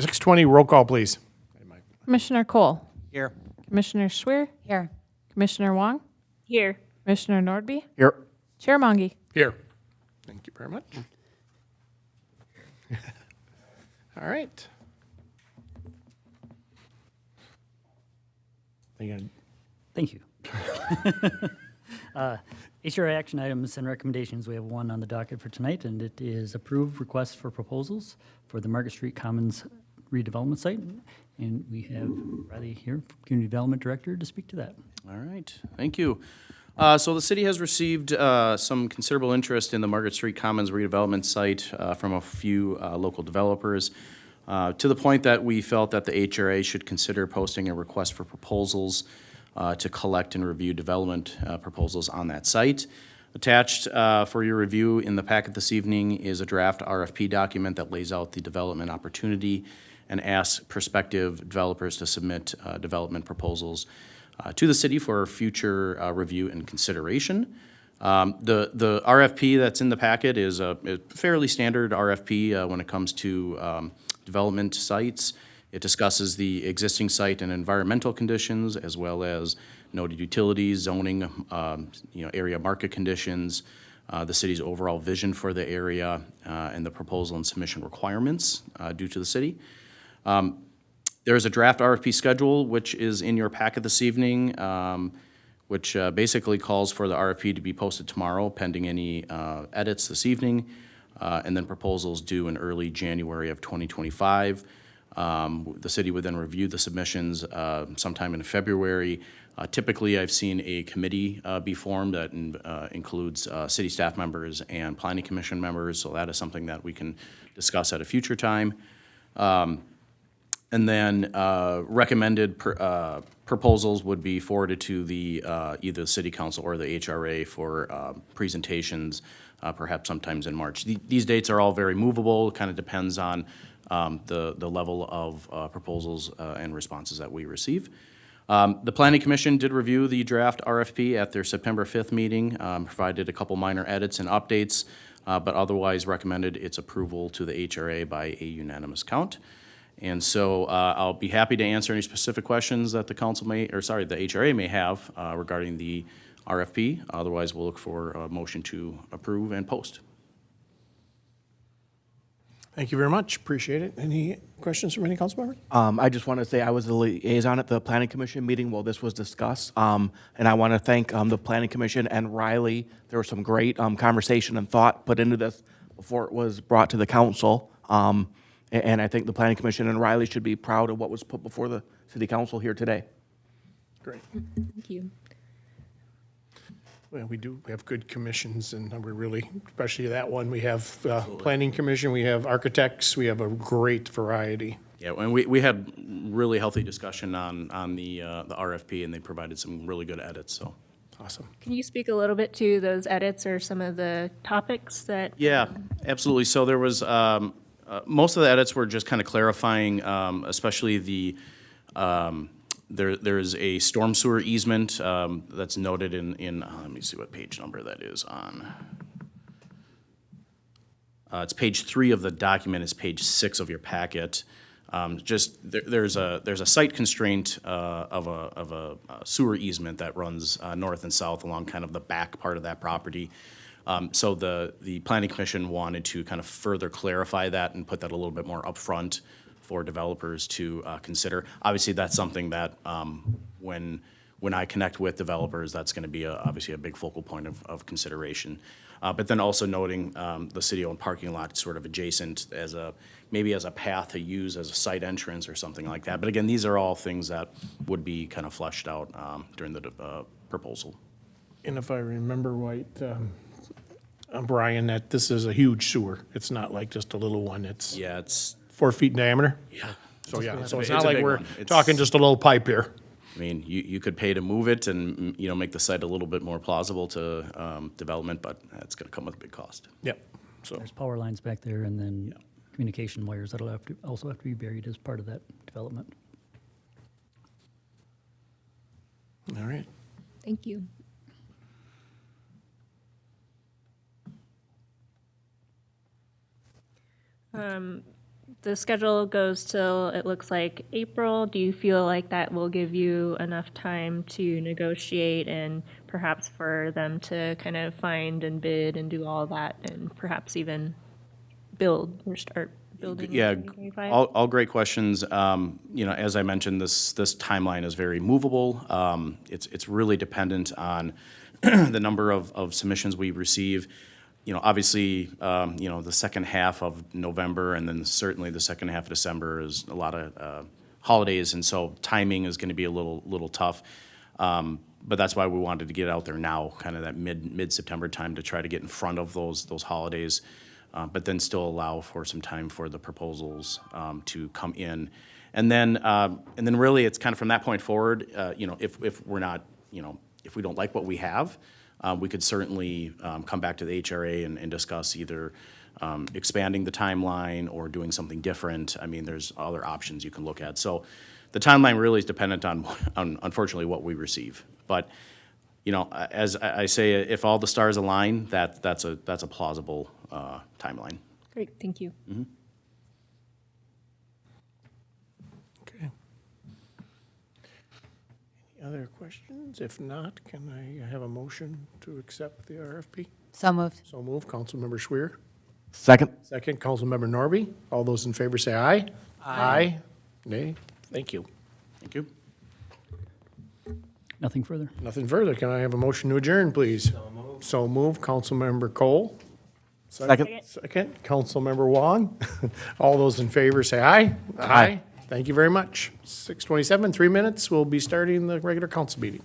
6:20, roll call, please. Commissioner Cole. Here. Commissioner Schwer. Here. Commissioner Wong. Here. Commissioner Nordby. Here. Chair Mongi. Here. Thank you very much. All right. Thank you. HRA action items and recommendations. We have one on the docket for tonight, and it is approved requests for proposals for the Market Street Commons redevelopment site. And we have Riley here, Community Development Director, to speak to that. All right, thank you. So the city has received some considerable interest in the Market Street Commons redevelopment site from a few local developers, to the point that we felt that the HRA should consider posting a request for proposals to collect and review development proposals on that site. Attached for your review in the packet this evening is a draft RFP document that lays out the development opportunity and asks prospective developers to submit development proposals to the city for future review and consideration. The RFP that's in the packet is a fairly standard RFP when it comes to development sites. It discusses the existing site and environmental conditions, as well as noted utilities, zoning, area market conditions, the city's overall vision for the area, and the proposal and submission requirements due to the city. There is a draft RFP schedule, which is in your packet this evening, which basically calls for the RFP to be posted tomorrow, pending any edits this evening, and then proposals due in early January of 2025. The city would then review the submissions sometime in February. Typically, I've seen a committee be formed that includes city staff members and planning commission members, so that is something that we can discuss at a future time. And then recommended proposals would be forwarded to the either the city council or the HRA for presentations, perhaps sometimes in March. These dates are all very movable. It kind of depends on the level of proposals and responses that we receive. The Planning Commission did review the draft RFP at their September 5th meeting, provided a couple minor edits and updates, but otherwise recommended its approval to the HRA by a unanimous count. And so I'll be happy to answer any specific questions that the HRA may have regarding the RFP. Otherwise, we'll look for a motion to approve and post. Thank you very much. Appreciate it. Any questions from any council member? I just want to say I was the liaison at the Planning Commission meeting while this was discussed, and I want to thank the Planning Commission and Riley. There was some great conversation and thought put into this before it was brought to the council, and I think the Planning Commission and Riley should be proud of what was put before the City Council here today. Great. Thank you. Well, we have good commissions, and we're really, especially that one, we have Planning Commission, we have architects, we have a great variety. Yeah, and we had really healthy discussion on the RFP, and they provided some really good edits, so. Awesome. Can you speak a little bit to those edits or some of the topics that? Yeah, absolutely. So there was, most of the edits were just kind of clarifying, especially the, there's a storm sewer easement that's noted in let me see what page number that is on. It's page 3 of the document, it's page 6 of your packet. There's a site constraint of a sewer easement that runs north and south along kind of the back part of that property. So the Planning Commission wanted to kind of further clarify that and put that a little bit more upfront for developers to consider. Obviously, that's something that when I connect with developers, that's going to be obviously a big focal point of consideration. But then also noting the city-owned parking lot sort of adjacent as maybe as a path to use as a site entrance or something like that. But again, these are all things that would be kind of fleshed out during the proposal. And if I remember right, Brian, that this is a huge sewer. It's not like just a little one. It's 4 feet in diameter. Yeah. So yeah, so It's it's not a like big we're one. It's- talking just a little pipe here. I mean, you could pay to move it and, make the site a little bit more plausible to development, but it's going to come with a big cost. Yep. So, There's power lines back there, and then communication wires that'll also have to be buried as part of that development. all right. Thank you. The schedule goes till, it looks like April. Do you feel like that will give you enough time to negotiate and perhaps for them to kind of find and bid and do all that and perhaps even build or start building in Yeah, 2025? all great questions. You know, as I mentioned, this timeline is very movable. It's really dependent on the number of submissions we receive. You know, obviously, you know, the second half of November and then certainly the second half of December is a lot of holidays, and so timing is gonna be a little tough. But that's why we wanted to get out there now, kind of that mid-September time to try to get in front of those holidays, but then still allow for some time for the proposals to come in. And then really, it's kind of from that point forward, you know, if we're not, you know, if we don't like what we have, we could certainly come back to the HRA and discuss either expanding the timeline or doing something different. I mean, there's other options you can look at. So the timeline really is dependent on unfortunately what we receive. But, you know, as I say, if all the stars align, that's a plausible timeline. Great, thank you. Okay. Any other questions? If not, can I have a motion to accept the RFP? So moved. So move, Councilmember Schwer. Second. Second, Councilmember Norby. All those in favor say aye. Aye. Nay? Thank you. Thank you. Nothing further. Nothing further. Can I have a motion to adjourn, please? So move, Councilmember Cole. Second. Second, Councilmember Wong. All those in favor say aye. Aye. Thank you very much. 6:27, 3 minutes. We'll be starting the regular council meeting.